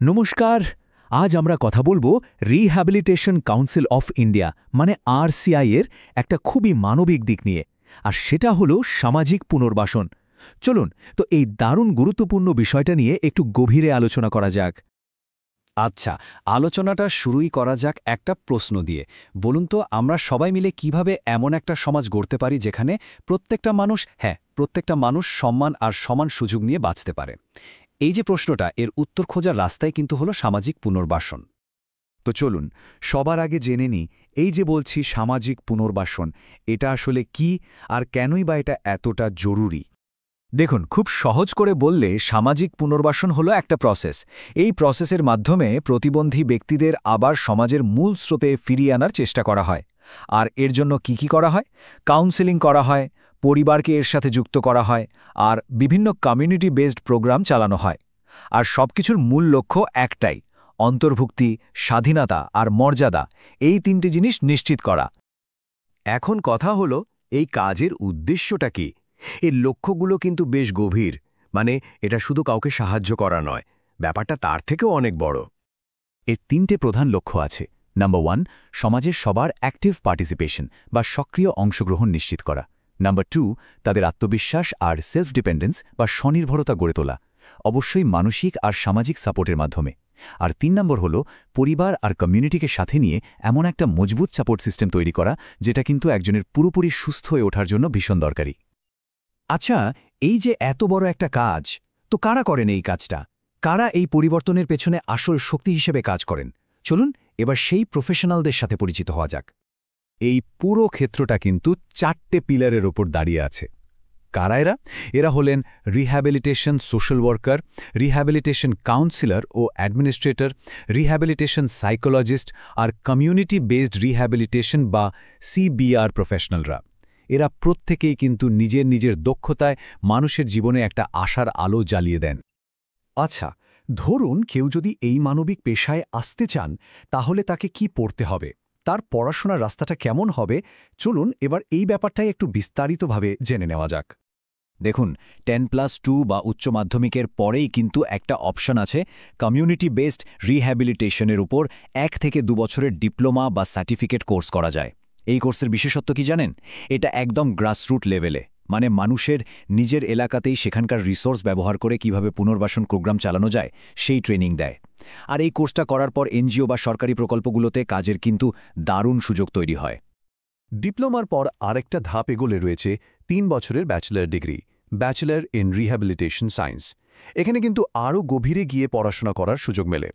নমস্কার। আজ আমরা কথা বলবো রিহ্যাবিলিটেশন কাউন্সিল অফ ইন্ডিয়া মানে আরসিআই এর একটা খুবই মানবিক দিক নিয়ে, আর সেটা হলো সামাজিক পুনর্বাসন। চলুন তো এই দারুণ গুরুত্বপূর্ণ বিষয়টা নিয়ে একটু গভীরে আলোচনা করা যাক। আচ্ছা, আলোচনাটা শুরুই করা যাক একটা প্রশ্ন দিয়ে। বলুন তো, আমরা সবাই মিলে কিভাবে এমন একটা সমাজ গড়তে পারি যেখানে প্রত্যেকটা মানুষ সম্মান আর সমান সুযোগ নিয়ে বাঁচতে পারে? এই যে প্রশ্নটা, এর উত্তর খোঁজার রাস্তায় কিন্তু হলো সামাজিক পুনর্বাসন। তো চলুন সবার আগে জেনে নিই, এই যে বলছি সামাজিক পুনর্বাসন, এটা আসলে কি আর কেনই বা এটা এতটা জরুরি। দেখুন, খুব সহজ করে বললে সামাজিক পুনর্বাসন হলো একটা প্রসেস। এই প্রসেসের মাধ্যমে প্রতিবন্ধী ব্যক্তিদের আবার সমাজের মূল স্রোতে ফিরিয়ে আনার চেষ্টা করা হয়। আর এর জন্য কি করা হয়? কাউন্সেলিং করা হয়, পরিবারকে এর সাথে যুক্ত করা হয়, আর বিভিন্ন কমিউনিটি বেসড প্রোগ্রাম চালানো হয়। আর সবকিছুর মূল লক্ষ্য একটাই: অন্তর্ভুক্তি, স্বাধীনতা আর মর্যাদা, এই তিনটি জিনিস নিশ্চিত করা। এখন কথা হলো, এই কাজের উদ্দেশ্যটা কি? এর লক্ষ্যগুলো কিন্তু বেশ গভীর। মানে এটা শুধু কাউকে সাহায্য করা নয়, ব্যাপারটা তার থেকেও অনেক বড়। এর তিনটে প্রধান লক্ষ্য আছে। নাম্বার 1, সমাজের সবার অ্যাক্টিভ পার্টিসিপেশন বা সক্রিয় অংশগ্রহণ নিশ্চিত করা। নাম্বার 2, তাদের আত্মবিশ্বাস আর সেলফ ডিপেন্ডেন্স বা স্বনির্ভরতা গড়ে তোলা, অবশ্যই মানসিক আর সামাজিক সাপোর্টের মাধ্যমে। আর 3 নম্বর হল পরিবার আর কমিউনিটিকে সাথে নিয়ে এমন একটা মজবুত সাপোর্ট সিস্টেম তৈরি করা, যেটা কিন্তু একজনের পুরোপুরি সুস্থ হয়ে ওঠার জন্য ভীষণ দরকারি। আচ্ছা, এই যে এত বড় একটা কাজ, তো কারা করেন এই কাজটা? কারা এই পরিবর্তনের পেছনে আসল শক্তি হিসেবে কাজ করেন? চলুন এবার সেই প্রফেশনালদের সাথে পরিচিত হওয়া যাক। এই পুরো ক্ষেত্রটা কিন্তু 4টে পিলারের ওপর দাঁড়িয়ে আছে। কারা এরা? এরা হলেন rehabilitation social worker, rehabilitation counsellor ও অ্যাডমিনিস্ট্রেটর, রিহ্যাবিলিটেশন সাইকোলজিস্ট আর কমিউনিটি বেসড রিহ্যাবিলিটেশন বা সিবিআর প্রফেশনালরা। এরা প্রত্যেকেই কিন্তু নিজের নিজের দক্ষতায় মানুষের জীবনে একটা আশার আলো জ্বালিয়ে দেন। আচ্ছা, ধরুন কেউ যদি এই মানবিক পেশায় আসতে চান, তাহলে তাকে কি পড়তে হবে? তার পড়াশোনার রাস্তাটা কেমন হবে? চলুন এবার এই ব্যাপারটাই একটু বিস্তারিতভাবে জেনে নেওয়া যাক। দেখুন, 10+2 বা উচ্চ মাধ্যমিকের পরেই কিন্তু একটা অপশন আছে কমিউনিটি বেসড রিহ্যাবিলিটেশনের উপর 1 থেকে 2 বছরের ডিপ্লোমা বা সার্টিফিকেট কোর্স করা যায়। এই কোর্সের বিশেষত্ব কি জানেন? এটা একদম গ্রাসরুট লেভেলে, মানে মানুষের নিজের এলাকাতেই সেখানকার রিসোর্স ব্যবহার করে কিভাবে পুনর্বাসন প্রোগ্রাম চালানো যায় সেই ট্রেনিং দেয়। আর এই কোর্সটা করার পর এনজিও বা সরকারি প্রকল্পগুলোতে কাজের কিন্তু দারুণ সুযোগ তৈরি হয়। ডিপ্লোমার পর আরেকটা ধাপ এগোলে রয়েছে 3 বছরের bachelor degree, bachelor in rehabilitation science. এখানে কিন্তু আরও গভীরে গিয়ে পড়াশোনা করার সুযোগ মেলে।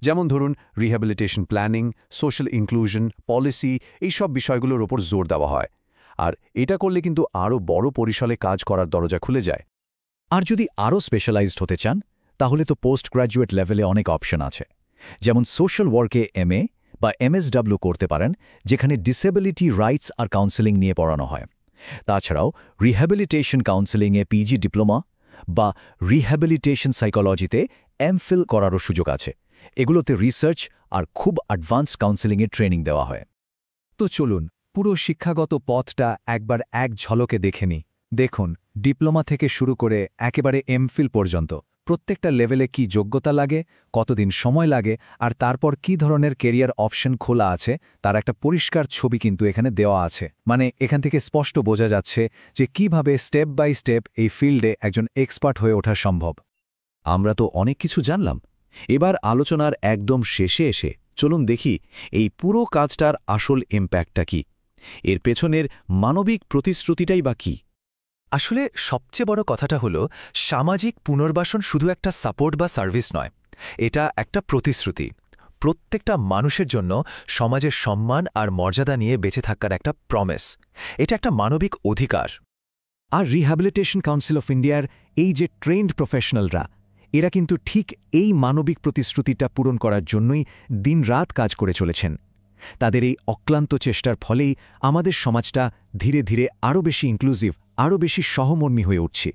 যেমন ধরুন rehabilitation planning, social inclusion, policy, এই সব বিষয়গুলোর ওপর জোর দেওয়া হয়। আর এটা করলে কিন্তু আরও বড় পরিসরে কাজ করার দরজা খুলে যায়। আর যদি আরও স্পেশালাইজড হতে চান, তাহলে তো পোস্ট গ্র্যাজুয়েট লেভেলে অনেক অপশন আছে। যেমন সোশ্যাল ওয়ার্কে এমএ বা এমএসডব্লিউ করতে পারেন, যেখানে ডিসেবিলিটি রাইটস আর কাউন্সেলিং নিয়ে পড়ানো হয়। তাছাড়াও রিহ্যাবিলিটেশন কাউন্সেলিংয়ে পিজি ডিপ্লোমা বা রিহ্যাবিলিটেশন সাইকোলজিতে এমফিল করারও সুযোগ আছে। এগুলোতে রিসার্চ আর খুব অ্যাডভান্সড কাউন্সেলিংয়ের ট্রেনিং দেওয়া হয়। তো চলুন পুরো শিক্ষাগত পথটা একবার এক ঝলকে দেখে নিই। দেখুন, ডিপ্লোমা থেকে শুরু করে একেবারে এমফিল পর্যন্ত প্রত্যেকটা লেভেলে কি যোগ্যতা লাগে, কতদিন সময় লাগে, আর তারপর কি ধরনের কেরিয়ার অপশন খোলা আছে, তার একটা পরিষ্কার ছবি কিন্তু এখানে দেওয়া আছে। মানে এখান থেকে স্পষ্ট বোঝা যাচ্ছে যে কিভাবে স্টেপ বাই স্টেপ এই ফিল্ডে একজন এক্সপার্ট হয়ে ওঠা সম্ভব। আমরা তো অনেক কিছু জানলাম। এবার আলোচনার একদম শেষে এসে চলুন দেখি এই পুরো কাজটার আসল ইম্প্যাক্টটা কি, এর পেছনের মানবিক প্রতিশ্রুতিটাই বা কী। আসলে সবচেয়ে বড় কথাটা হলো, সামাজিক পুনর্বাসন শুধু একটা সাপোর্ট বা সার্ভিস নয়, এটা একটা প্রতিশ্রুতি। প্রত্যেকটা মানুষের জন্য সমাজের সম্মান আর মর্যাদা নিয়ে বেঁচে থাকার একটা প্রমিস। এটা একটা মানবিক অধিকার। আর রিহ্যাবিলিটেশন কাউন্সিল অফ ইন্ডিয়ার এই যে ট্রেন্ড প্রফেশনালরা, এরা কিন্তু ঠিক এই মানবিক প্রতিশ্রুতিটা পূরণ করার জন্যই দিনরাত কাজ করে চলেছেন। তাদের এই অক্লান্ত চেষ্টার ফলেই আমাদের সমাজটা ধীরে ধীরে আরও বেশি ইনক্লুসিভ, আরও বেশি সহমর্মী হয়ে উঠছে।